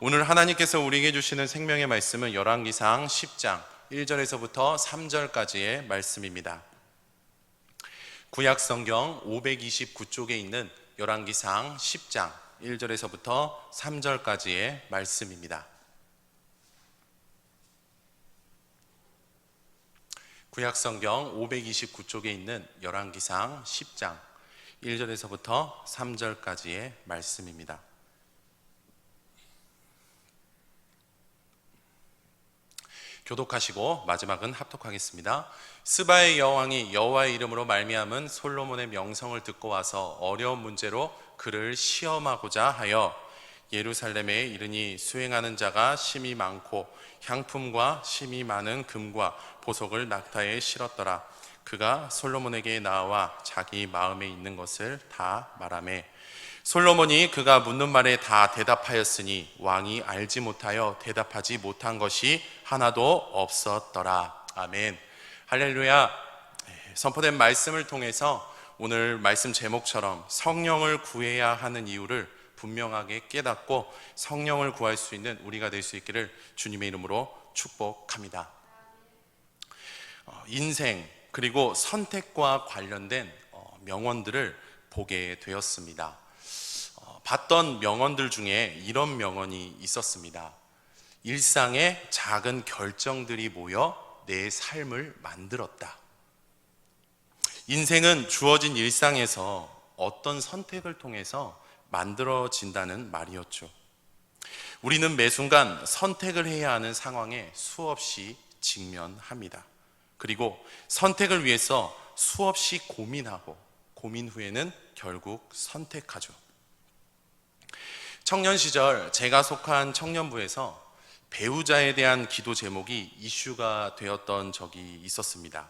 오늘 하나님께서 우리에게 주시는 생명의 말씀은 열왕기상 10장 1절에서부터 3절까지의 말씀입니다. 구약 성경 529쪽에 있는 열왕기상 10장 1절에서부터 3절까지의 말씀입니다. 구약 성경 529쪽에 있는 열왕기상 10장 1절에서부터 3절까지의 말씀입니다. 교독하시고 마지막은 합독하겠습니다. 스바의 여왕이 여호와의 이름으로 말미암은 솔로몬의 명성을 듣고 와서 어려운 문제로 그를 시험하고자 하여 예루살렘에 이르니 수행하는 자가 심히 많고 향품과 심히 많은 금과 보석을 낙타에 실었더라. 그가 솔로몬에게 나와 자기 마음에 있는 것을 다 말하매 솔로몬이 그가 묻는 말에 다 대답하였으니 왕이 알지 못하여 대답하지 못한 것이 하나도 없었더라. 아멘. 할렐루야. 선포된 말씀을 통해서 오늘 말씀 제목처럼 성령을 구해야 하는 이유를 분명하게 깨닫고 성령을 구할 수 있는 우리가 될 수 있기를 주님의 이름으로 축복합니다. 인생 그리고 선택과 관련된 명언들을 보게 되었습니다. 봤던 명언들 중에 이런 명언이 있었습니다. 일상의 작은 결정들이 모여 내 삶을 만들었다. 인생은 주어진 일상에서 어떤 선택을 통해서 만들어진다는 말이었죠. 우리는 매 순간 선택을 해야 하는 상황에 수없이 직면합니다. 그리고 선택을 위해서 수없이 고민하고 고민 후에는 결국 선택하죠. 청년 시절 제가 속한 청년부에서 배우자에 대한 기도 제목이 이슈가 되었던 적이 있었습니다.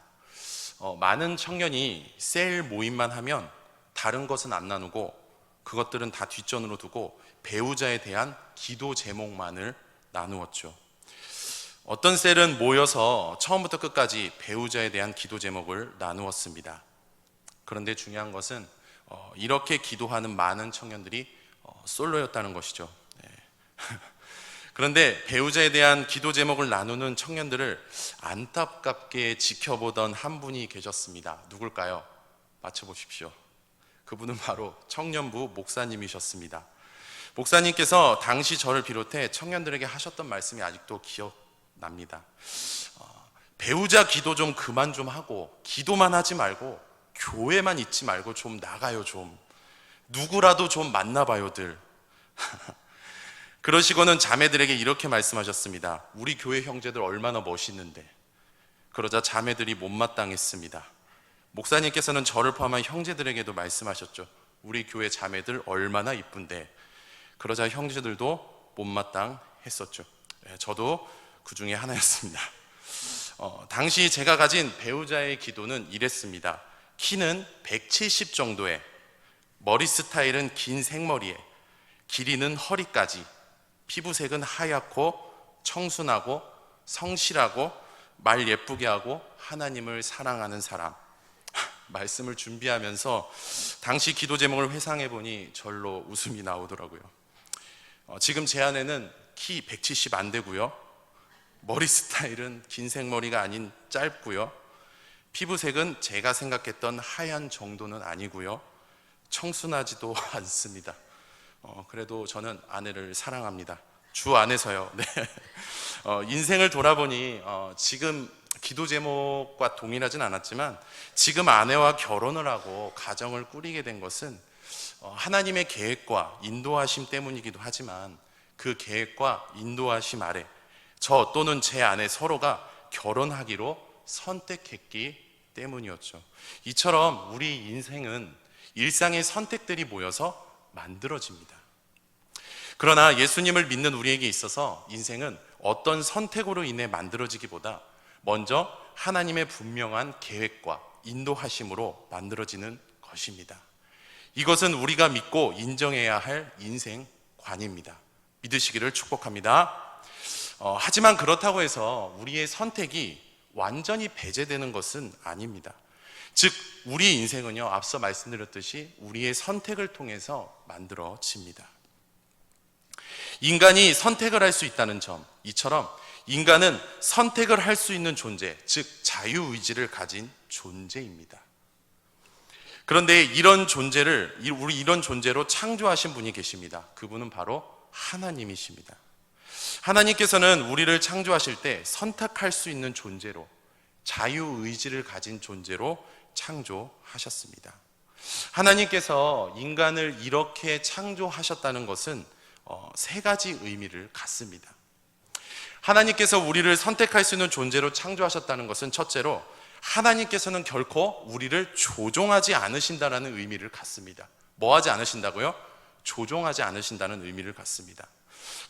많은 청년이 셀 모임만 하면 다른 것은 안 나누고 그것들은 다 뒷전으로 두고 배우자에 대한 기도 제목만을 나누었죠. 어떤 셀은 모여서 처음부터 끝까지 배우자에 대한 기도 제목을 나누었습니다. 그런데 중요한 것은 이렇게 기도하는 많은 청년들이 솔로였다는 것이죠. 그런데 배우자에 대한 기도 제목을 나누는 청년들을 안타깝게 지켜보던 한 분이 계셨습니다. 누굴까요? 맞춰보십시오. 그분은 바로 청년부 목사님이셨습니다. 목사님께서 당시 저를 비롯해 청년들에게 하셨던 말씀이 아직도 기억납니다. 배우자 기도 좀 그만 좀 하고 기도만 하지 말고 교회만 있지 말고 좀 나가요. 좀 누구라도 좀 만나봐요들. 그러시고는 자매들에게 이렇게 말씀하셨습니다. 우리 교회 형제들 얼마나 멋있는데. 그러자 자매들이 못마땅했습니다. 목사님께서는 저를 포함한 형제들에게도 말씀하셨죠. 우리 교회 자매들 얼마나 이쁜데. 그러자 형제들도 못마땅했었죠. 저도 그 중에 하나였습니다. 당시 제가 가진 배우자의 기도는 이랬습니다. 키는 170 정도에, 머리 스타일은 긴 생머리에, 길이는 허리까지, 피부색은 하얗고 청순하고 성실하고 말 예쁘게 하고 하나님을 사랑하는 사람. 말씀을 준비하면서 당시 기도 제목을 회상해 보니 절로 웃음이 나오더라고요. 지금 제 아내는 키 170 안 되고요. 머리 스타일은 긴 생머리가 아닌 짧고요. 피부색은 제가 생각했던 하얀 정도는 아니고요. 청순하지도 않습니다. 그래도 저는 아내를 사랑합니다. 주 안에서요. 네. 인생을 돌아보니 지금 기도 제목과 동일하진 않았지만 지금 아내와 결혼을 하고 가정을 꾸리게 된 것은 하나님의 계획과 인도하심 때문이기도 하지만 그 계획과 인도하심 아래 저 또는 제 아내 서로가 결혼하기로 선택했기 때문이었죠. 이처럼 우리 인생은 일상의 선택들이 모여서 만들어집니다. 그러나 예수님을 믿는 우리에게 있어서 인생은 어떤 선택으로 인해 만들어지기보다 먼저 하나님의 분명한 계획과 인도하심으로 만들어지는 것입니다. 이것은 우리가 믿고 인정해야 할 인생관입니다. 믿으시기를 축복합니다. 하지만 그렇다고 해서 우리의 선택이 완전히 배제되는 것은 아닙니다. 즉 우리 인생은요, 앞서 말씀드렸듯이 우리의 선택을 통해서 만들어집니다. 인간이 선택을 할 수 있다는 점, 이처럼 인간은 선택을 할 수 있는 존재, 즉 자유의지를 가진 존재입니다. 그런데 이런 존재로 창조하신 분이 계십니다. 그분은 바로 하나님이십니다. 하나님께서는 우리를 창조하실 때 선택할 수 있는 존재로, 자유의지를 가진 존재로 창조하셨습니다. 하나님께서 인간을 이렇게 창조하셨다는 것은 세 가지 의미를 갖습니다. 하나님께서 우리를 선택할 수 있는 존재로 창조하셨다는 것은 첫째로 하나님께서는 결코 우리를 조종하지 않으신다는 의미를 갖습니다. 뭐 하지 않으신다고요? 조종하지 않으신다는 의미를 갖습니다.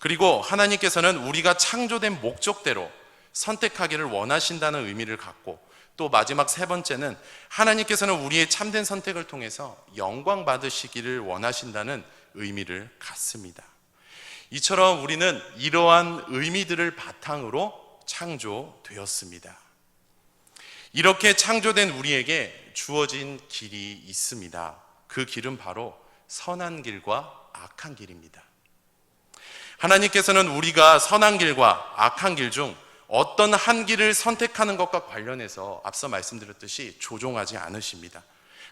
그리고 하나님께서는 우리가 창조된 목적대로 선택하기를 원하신다는 의미를 갖고, 또 마지막 세 번째는 하나님께서는 우리의 참된 선택을 통해서 영광 받으시기를 원하신다는 의미를 갖습니다. 이처럼 우리는 이러한 의미들을 바탕으로 창조되었습니다. 이렇게 창조된 우리에게 주어진 길이 있습니다. 그 길은 바로 선한 길과 악한 길입니다. 하나님께서는 우리가 선한 길과 악한 길 중 어떤 한 길을 선택하는 것과 관련해서 앞서 말씀드렸듯이 조종하지 않으십니다.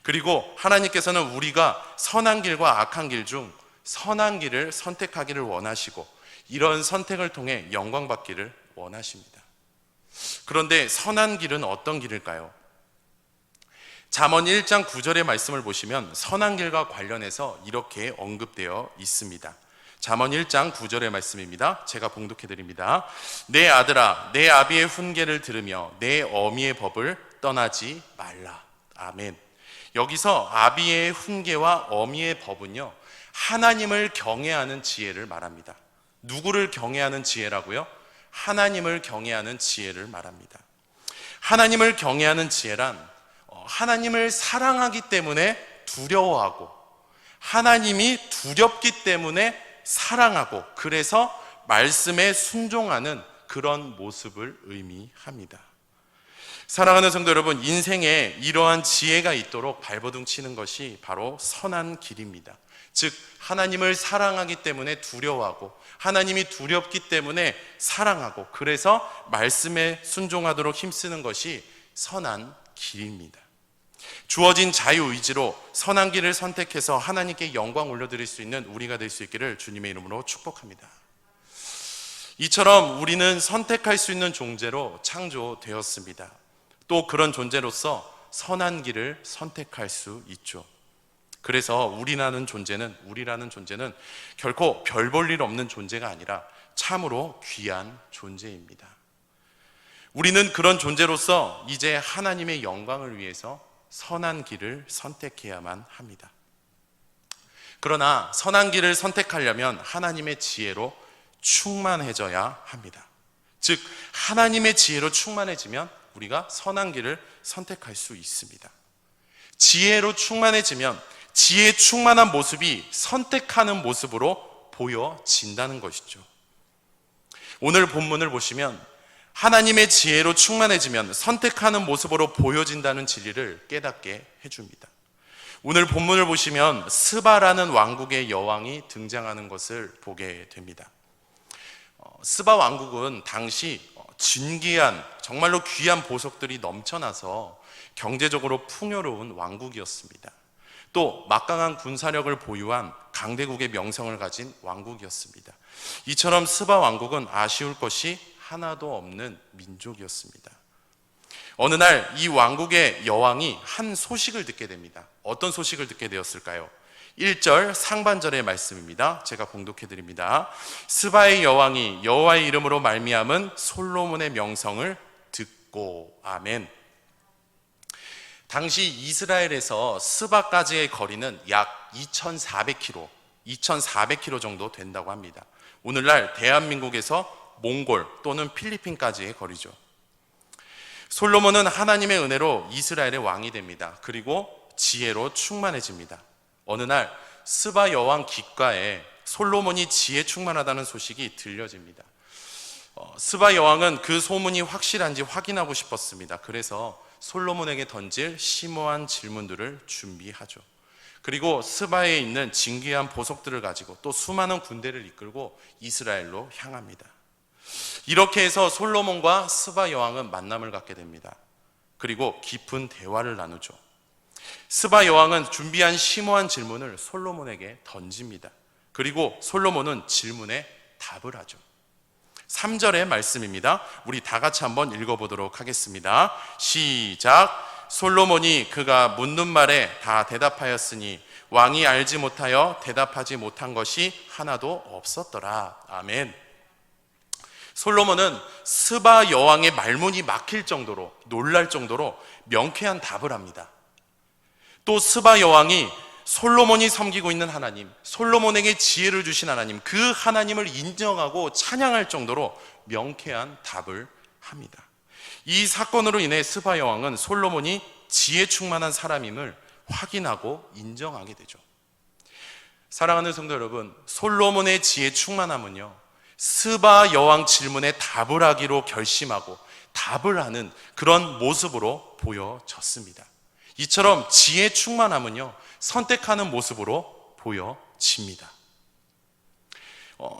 그리고 하나님께서는 우리가 선한 길과 악한 길 중 선한 길을 선택하기를 원하시고, 이런 선택을 통해 영광 받기를 원하십니다. 그런데 선한 길은 어떤 길일까요? 잠언 1장 9절의 말씀을 보시면 선한 길과 관련해서 이렇게 언급되어 있습니다. 잠언 1장 9절의 말씀입니다. 제가 봉독해 드립니다. 내 아들아, 내 아비의 훈계를 들으며 내 어미의 법을 떠나지 말라. 아멘. 여기서 아비의 훈계와 어미의 법은요, 하나님을 경외하는 지혜를 말합니다. 누구를 경외하는 지혜라고요? 하나님을 경외하는 지혜를 말합니다. 하나님을 경외하는 지혜란 하나님을 사랑하기 때문에 두려워하고, 하나님이 두렵기 때문에 사랑하고, 그래서 말씀에 순종하는 그런 모습을 의미합니다. 사랑하는 성도 여러분, 인생에 이러한 지혜가 있도록 발버둥 치는 것이 바로 선한 길입니다. 즉 하나님을 사랑하기 때문에 두려워하고, 하나님이 두렵기 때문에 사랑하고, 그래서 말씀에 순종하도록 힘쓰는 것이 선한 길입니다. 주어진 자유의지로 선한 길을 선택해서 하나님께 영광 올려드릴 수 있는 우리가 될 수 있기를 주님의 이름으로 축복합니다. 이처럼 우리는 선택할 수 있는 존재로 창조되었습니다. 또 그런 존재로서 선한 길을 선택할 수 있죠. 그래서 우리라는 존재는 결코 별 볼 일 없는 존재가 아니라 참으로 귀한 존재입니다. 우리는 그런 존재로서 이제 하나님의 영광을 위해서 선한 길을 선택해야만 합니다. 그러나 선한 길을 선택하려면 하나님의 지혜로 충만해져야 합니다. 즉 하나님의 지혜로 충만해지면 우리가 선한 길을 선택할 수 있습니다. 지혜로 충만해지면 지혜에 충만한 모습이 선택하는 모습으로 보여진다는 것이죠. 오늘 본문을 보시면 하나님의 지혜로 충만해지면 선택하는 모습으로 보여진다는 진리를 깨닫게 해줍니다. 오늘 본문을 보시면 스바라는 왕국의 여왕이 등장하는 것을 보게 됩니다. 스바 왕국은 당시 진귀한, 정말로 귀한 보석들이 넘쳐나서 경제적으로 풍요로운 왕국이었습니다. 또 막강한 군사력을 보유한 강대국의 명성을 가진 왕국이었습니다. 이처럼 스바 왕국은 아쉬울 것이 하나도 없는 민족이었습니다. 어느 날 이 왕국의 여왕이 한 소식을 듣게 됩니다. 어떤 소식을 듣게 되었을까요? 1절 상반절의 말씀입니다. 제가 봉독해 드립니다. 스바의 여왕이 여호와의 이름으로 말미암은 솔로몬의 명성을 듣고. 아멘. 당시 이스라엘에서 스바까지의 거리는 약 2400km 정도 된다고 합니다. 오늘날 대한민국에서 몽골 또는 필리핀까지의 거리죠. 솔로몬은 하나님의 은혜로 이스라엘의 왕이 됩니다. 그리고 지혜로 충만해집니다. 어느 날 스바 여왕 귓가에 솔로몬이 지혜 충만하다는 소식이 들려집니다. 스바 여왕은 그 소문이 확실한지 확인하고 싶었습니다. 그래서 솔로몬에게 던질 심오한 질문들을 준비하죠. 그리고 스바에 있는 진귀한 보석들을 가지고 또 수많은 군대를 이끌고 이스라엘로 향합니다. 이렇게 해서 솔로몬과 스바 여왕은 만남을 갖게 됩니다. 그리고 깊은 대화를 나누죠. 스바 여왕은 준비한 심오한 질문을 솔로몬에게 던집니다. 그리고 솔로몬은 질문에 답을 하죠. 3절의 말씀입니다. 우리 다 같이 한번 읽어보도록 하겠습니다. 시작. 솔로몬이 그가 묻는 말에 다 대답하였으니 왕이 알지 못하여 대답하지 못한 것이 하나도 없었더라. 아멘. 솔로몬은 스바 여왕의 말문이 막힐 정도로, 놀랄 정도로 명쾌한 답을 합니다. 또 스바 여왕이 솔로몬이 섬기고 있는 하나님, 솔로몬에게 지혜를 주신 하나님, 그 하나님을 인정하고 찬양할 정도로 명쾌한 답을 합니다. 이 사건으로 인해 스바 여왕은 솔로몬이 지혜 충만한 사람임을 확인하고 인정하게 되죠. 사랑하는 성도 여러분, 솔로몬의 지혜 충만함은요, 스바 여왕 질문에 답을 하기로 결심하고 답을 하는 그런 모습으로 보여졌습니다. 이처럼 지혜 충만함은요, 선택하는 모습으로 보여집니다.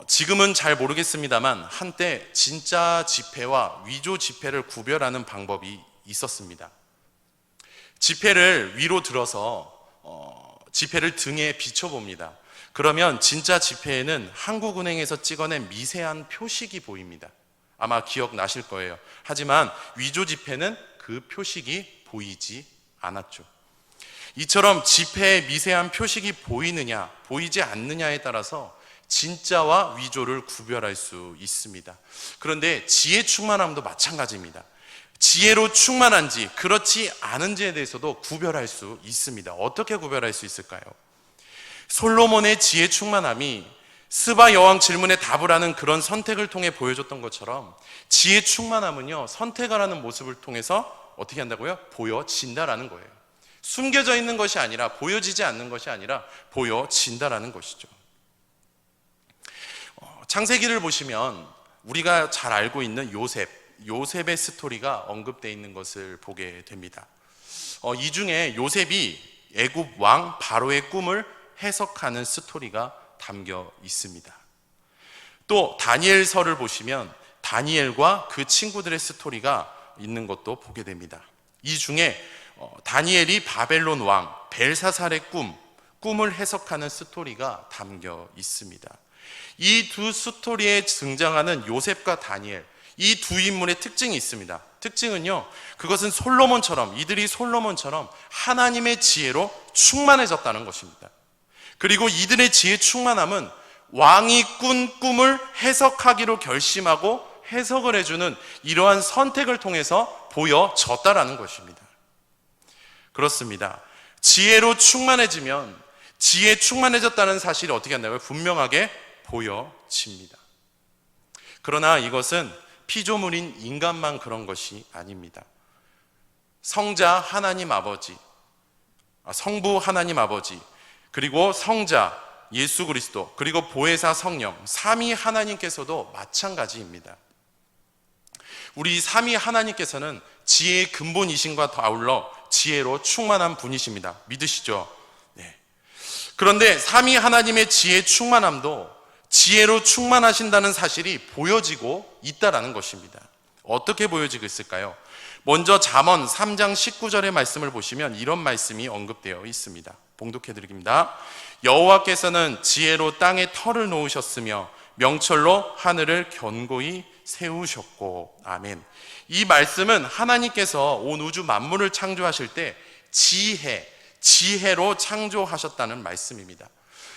지금은 잘 모르겠습니다만 한때 진짜 지폐와 위조 지폐를 구별하는 방법이 있었습니다. 지폐를 위로 들어서 지폐를 등에 비춰봅니다. 그러면 진짜 지폐에는 한국은행에서 찍어낸 미세한 표식이 보입니다. 아마 기억나실 거예요. 하지만 위조 지폐는 그 표식이 보이지 않았죠. 이처럼 지폐의 미세한 표식이 보이느냐 보이지 않느냐에 따라서 진짜와 위조를 구별할 수 있습니다. 그런데 지혜 충만함도 마찬가지입니다. 지혜로 충만한지 그렇지 않은지에 대해서도 구별할 수 있습니다. 어떻게 구별할 수 있을까요? 솔로몬의 지혜 충만함이 스바 여왕 질문에 답을 하는 그런 선택을 통해 보여줬던 것처럼 지혜 충만함은요, 선택을 하는 모습을 통해서 어떻게 한다고요? 보여진다라는 거예요. 숨겨져 있는 것이 아니라, 보여지지 않는 것이 아니라 보여진다라는 것이죠. 창세기를 보시면 우리가 잘 알고 있는 요셉의 스토리가 언급되어 있는 것을 보게 됩니다. 이 중에 요셉이 애굽 왕 바로의 꿈을 해석하는 스토리가 담겨 있습니다. 또 다니엘서를 보시면 다니엘과 그 친구들의 스토리가 있는 것도 보게 됩니다. 이 중에 다니엘이 바벨론 왕 벨사살의 꿈을 해석하는 스토리가 담겨 있습니다. 이 두 스토리에 등장하는 요셉과 다니엘, 이 두 인물의 특징이 있습니다. 특징은요, 그것은 이들이 솔로몬처럼 하나님의 지혜로 충만해졌다는 것입니다. 그리고 이들의 지혜 충만함은 왕이 꾼 꿈을 해석하기로 결심하고 해석을 해주는 이러한 선택을 통해서 보여졌다라는 것입니다. 그렇습니다. 지혜로 충만해지면 지혜 충만해졌다는 사실이 어떻게 한다고요? 분명하게 보여집니다. 그러나 이것은 피조물인 인간만 그런 것이 아닙니다. 성자 하나님 아버지, 성부 하나님 아버지, 그리고 성자 예수 그리스도, 그리고 보혜사 성령, 삼위 하나님께서도 마찬가지입니다. 우리 삼위 하나님께서는 지혜의 근본이신과 아울러 지혜로 충만한 분이십니다. 믿으시죠? 네. 그런데 삼위 하나님의 지혜 충만함도 지혜로 충만하신다는 사실이 보여지고 있다라는 것입니다. 어떻게 보여지고 있을까요? 먼저 잠언 3장 19절의 말씀을 보시면 이런 말씀이 언급되어 있습니다. 봉독해 드립니다. 여호와께서는 지혜로 땅에 터를 놓으셨으며 명철로 하늘을 견고히 세우셨고. 아멘. 이 말씀은 하나님께서 온 우주 만물을 창조하실 때 지혜로 창조하셨다는 말씀입니다.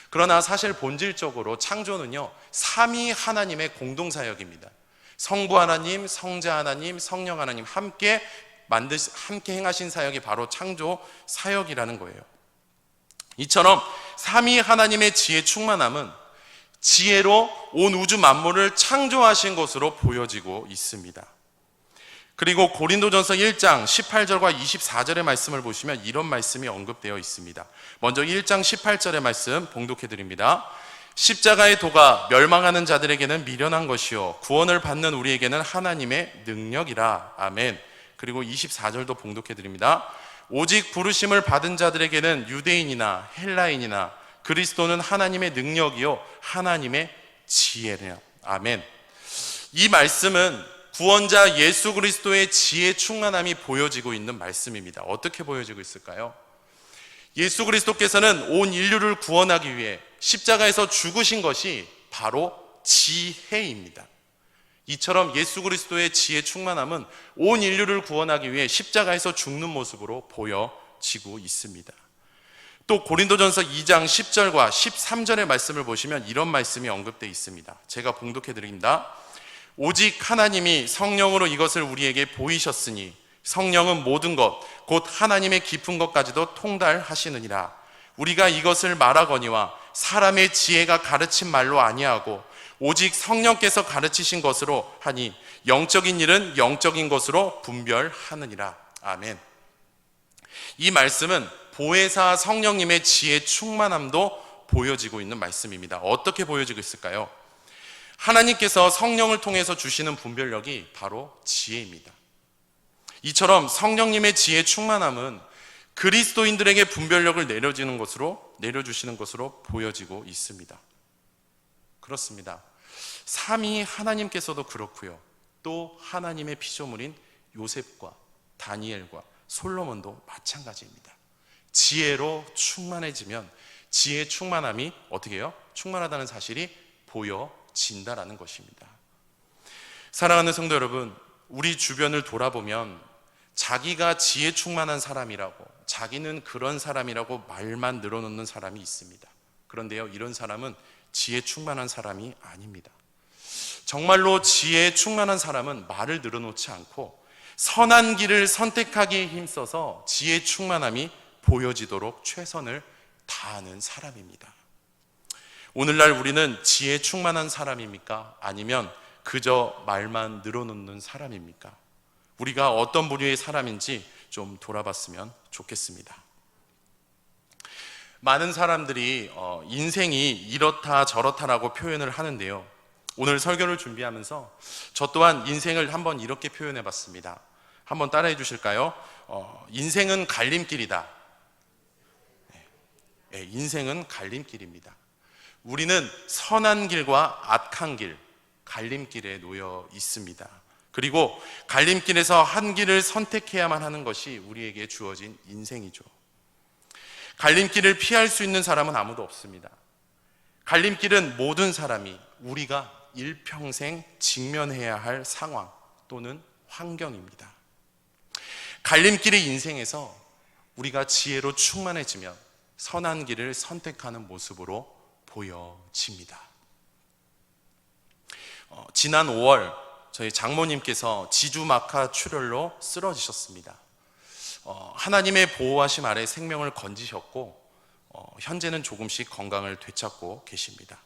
그러나 사실 본질적으로 창조는요, 삼위 하나님의 공동사역입니다. 성부 하나님, 성자 하나님, 성령 하나님 함께 행하신 사역이 바로 창조 사역이라는 거예요. 이처럼 삼위 하나님의 지혜 충만함은 지혜로 온 우주 만물을 창조하신 것으로 보여지고 있습니다. 그리고 고린도전서 1장 18절과 24절의 말씀을 보시면 이런 말씀이 언급되어 있습니다. 먼저 1장 18절의 말씀 봉독해 드립니다. 십자가의 도가 멸망하는 자들에게는 미련한 것이요 구원을 받는 우리에게는 하나님의 능력이라. 아멘. 그리고 24절도 봉독해 드립니다. 오직 부르심을 받은 자들에게는 유대인이나 헬라인이나 그리스도는 하나님의 능력이요 하나님의 지혜냐. 아멘. 이 말씀은 구원자 예수 그리스도의 지혜 충만함이 보여지고 있는 말씀입니다. 어떻게 보여지고 있을까요? 예수 그리스도께서는 온 인류를 구원하기 위해 십자가에서 죽으신 것이 바로 지혜입니다. 이처럼 예수 그리스도의 지혜 충만함은 온 인류를 구원하기 위해 십자가에서 죽는 모습으로 보여지고 있습니다. 또 고린도전서 2장 10절과 13절의 말씀을 보시면 이런 말씀이 언급되어 있습니다. 제가 봉독해 드립니다. 오직 하나님이 성령으로 이것을 우리에게 보이셨으니 성령은 모든 것 곧 하나님의 깊은 것까지도 통달하시느니라. 우리가 이것을 말하거니와 사람의 지혜가 가르친 말로 아니하고 오직 성령께서 가르치신 것으로 하니 영적인 일은 영적인 것으로 분별하느니라. 아멘. 이 말씀은 보혜사 성령님의 지혜 충만함도 보여지고 있는 말씀입니다. 어떻게 보여지고 있을까요? 하나님께서 성령을 통해서 주시는 분별력이 바로 지혜입니다. 이처럼 성령님의 지혜 충만함은 그리스도인들에게 분별력을 내려주시는 것으로 보여지고 있습니다. 그렇습니다. 삼위 하나님께서도 그렇고요. 또 하나님의 피조물인 요셉과 다니엘과 솔로몬도 마찬가지입니다. 지혜로 충만해지면 지혜 충만함이 어떻게 해요? 충만하다는 사실이 보여진다라는 것입니다. 사랑하는 성도 여러분, 우리 주변을 돌아보면 자기가 지혜 충만한 사람이라고, 자기는 그런 사람이라고 말만 늘어놓는 사람이 있습니다. 그런데요, 이런 사람은 지혜 충만한 사람이 아닙니다. 정말로 지혜 충만한 사람은 말을 늘어놓지 않고 선한 길을 선택하기에 힘써서 지혜 충만함이 보여지도록 최선을 다하는 사람입니다. 오늘날 우리는 지혜 충만한 사람입니까? 아니면 그저 말만 늘어놓는 사람입니까? 우리가 어떤 부류의 사람인지 좀 돌아봤으면 좋겠습니다. 많은 사람들이 인생이 이렇다 저렇다라고 표현을 하는데요. 오늘 설교를 준비하면서 저 또한 인생을 한번 이렇게 표현해 봤습니다. 한번 따라해 주실까요? 인생은 갈림길이다. 네, 인생은 갈림길입니다. 우리는 선한 길과 악한 길, 갈림길에 놓여 있습니다. 그리고 갈림길에서 한 길을 선택해야만 하는 것이 우리에게 주어진 인생이죠. 갈림길을 피할 수 있는 사람은 아무도 없습니다. 갈림길은 모든 사람이 우리가 일평생 직면해야 할 상황 또는 환경입니다. 갈림길의 인생에서 우리가 지혜로 충만해지면 선한 길을 선택하는 모습으로 보여집니다. 지난 5월 저희 장모님께서 지주막하 출혈로 쓰러지셨습니다. 하나님의 보호하심 아래 생명을 건지셨고 현재는 조금씩 건강을 되찾고 계십니다.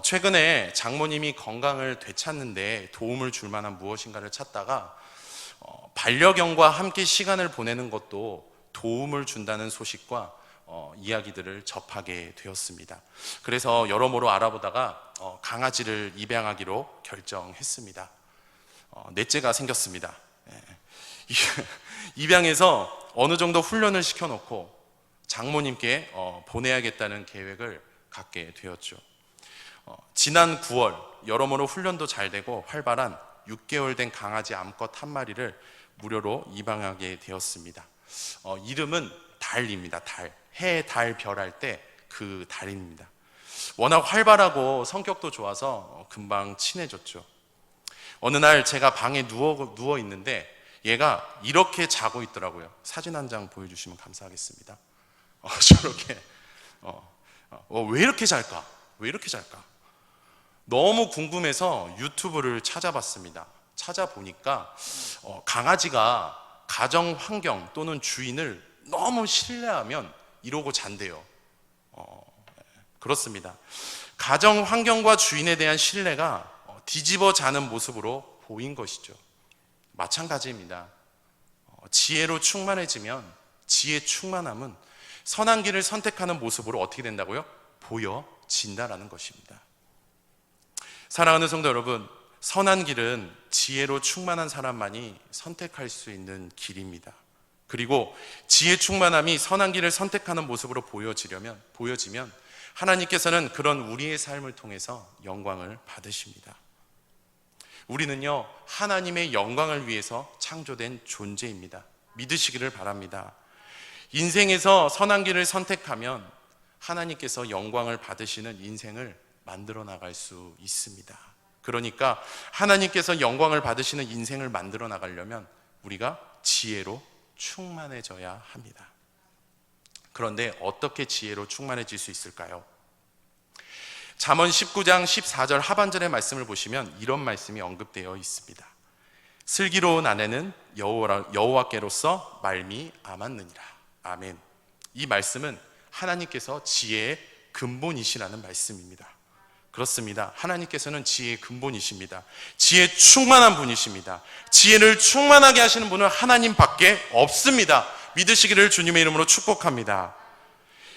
최근에 장모님이 건강을 되찾는데 도움을 줄 만한 무엇인가를 찾다가 반려견과 함께 시간을 보내는 것도 도움을 준다는 소식과 이야기들을 접하게 되었습니다. 그래서 여러모로 알아보다가 강아지를 입양하기로 결정했습니다. 넷째가 생겼습니다. 입양해서 어느 정도 훈련을 시켜놓고 장모님께 보내야겠다는 계획을 갖게 되었죠. 지난 9월 여러모로 훈련도 잘 되고 활발한 6개월 된 강아지 암컷 한 마리를 무료로 입양하게 되었습니다. 이름은 달입니다. 달. 해, 달, 별 할 때 그 달입니다. 워낙 활발하고 성격도 좋아서 금방 친해졌죠. 어느 날 제가 방에 누워 있는데 얘가 이렇게 자고 있더라고요. 사진 한 장 보여주시면 감사하겠습니다. 저렇게 왜 이렇게 잘까? 왜 이렇게 잘까? 너무 궁금해서 유튜브를 찾아봤습니다. 찾아보니까 강아지가 가정 환경 또는 주인을 너무 신뢰하면 이러고 잔대요. 그렇습니다. 가정 환경과 주인에 대한 신뢰가 뒤집어 자는 모습으로 보인 것이죠. 마찬가지입니다. 지혜로 충만해지면 지혜 충만함은 선한 길을 선택하는 모습으로 어떻게 된다고요? 보여진다라는 것입니다. 사랑하는 성도 여러분, 선한 길은 지혜로 충만한 사람만이 선택할 수 있는 길입니다. 그리고 지혜 충만함이 선한 길을 선택하는 모습으로 보여지면 하나님께서는 그런 우리의 삶을 통해서 영광을 받으십니다. 우리는요, 하나님의 영광을 위해서 창조된 존재입니다. 믿으시기를 바랍니다. 인생에서 선한 길을 선택하면 하나님께서 영광을 받으시는 인생을 만들어 나갈 수 있습니다. 그러니까 하나님께서 영광을 받으시는 인생을 만들어 나가려면 우리가 지혜로 충만해져야 합니다. 그런데 어떻게 지혜로 충만해질 수 있을까요? 잠언 19장 14절 하반절의 말씀을 보시면 이런 말씀이 언급되어 있습니다. 슬기로운 아내는 여호와께로서 말미암았느니라. 아멘. 이 말씀은 하나님께서 지혜의 근본이시라는 말씀입니다. 그렇습니다. 하나님께서는 지혜의 근본이십니다. 지혜 충만한 분이십니다. 지혜를 충만하게 하시는 분은 하나님밖에 없습니다. 믿으시기를 주님의 이름으로 축복합니다.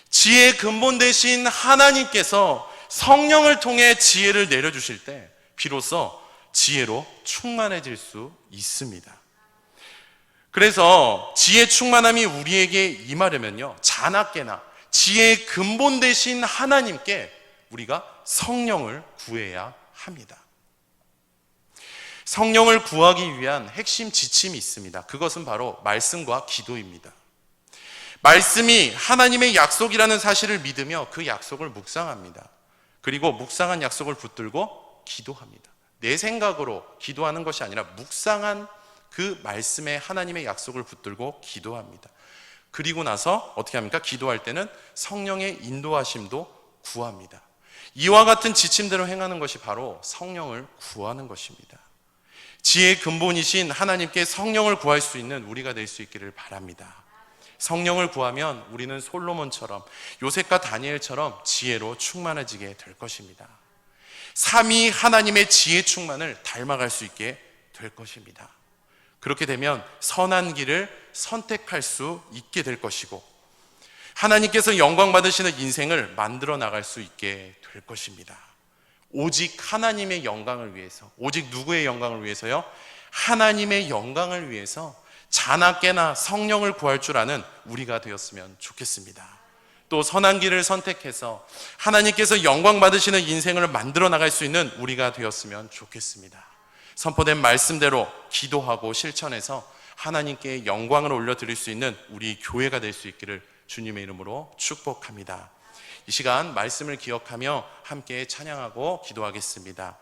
지혜의 근본 되신 하나님께서 성령을 통해 지혜를 내려주실 때 비로소 지혜로 충만해질 수 있습니다. 그래서 지혜 충만함이 우리에게 임하려면요, 자나깨나 지혜의 근본 되신 하나님께 우리가 성령을 구해야 합니다. 성령을 구하기 위한 핵심 지침이 있습니다. 그것은 바로 말씀과 기도입니다. 말씀이 하나님의 약속이라는 사실을 믿으며 그 약속을 묵상합니다. 그리고 묵상한 약속을 붙들고 기도합니다. 내 생각으로 기도하는 것이 아니라 묵상한 그 말씀에 하나님의 약속을 붙들고 기도합니다. 그리고 나서 어떻게 합니까? 기도할 때는 성령의 인도하심도 구합니다. 이와 같은 지침대로 행하는 것이 바로 성령을 구하는 것입니다. 지혜의 근본이신 하나님께 성령을 구할 수 있는 우리가 될 수 있기를 바랍니다. 성령을 구하면 우리는 솔로몬처럼, 요셉과 다니엘처럼 지혜로 충만해지게 될 것입니다. 삼위 하나님의 지혜 충만을 닮아갈 수 있게 될 것입니다. 그렇게 되면 선한 길을 선택할 수 있게 될 것이고 하나님께서 영광 받으시는 인생을 만들어 나갈 수 있게 될 것입니다. 오직 하나님의 영광을 위해서, 오직 누구의 영광을 위해서요? 하나님의 영광을 위해서 자나깨나 성령을 구할 줄 아는 우리가 되었으면 좋겠습니다. 또 선한 길을 선택해서 하나님께서 영광 받으시는 인생을 만들어 나갈 수 있는 우리가 되었으면 좋겠습니다. 선포된 말씀대로 기도하고 실천해서 하나님께 영광을 올려드릴 수 있는 우리 교회가 될 수 있기를 주님의 이름으로 축복합니다. 이 시간 말씀을 기억하며 함께 찬양하고 기도하겠습니다.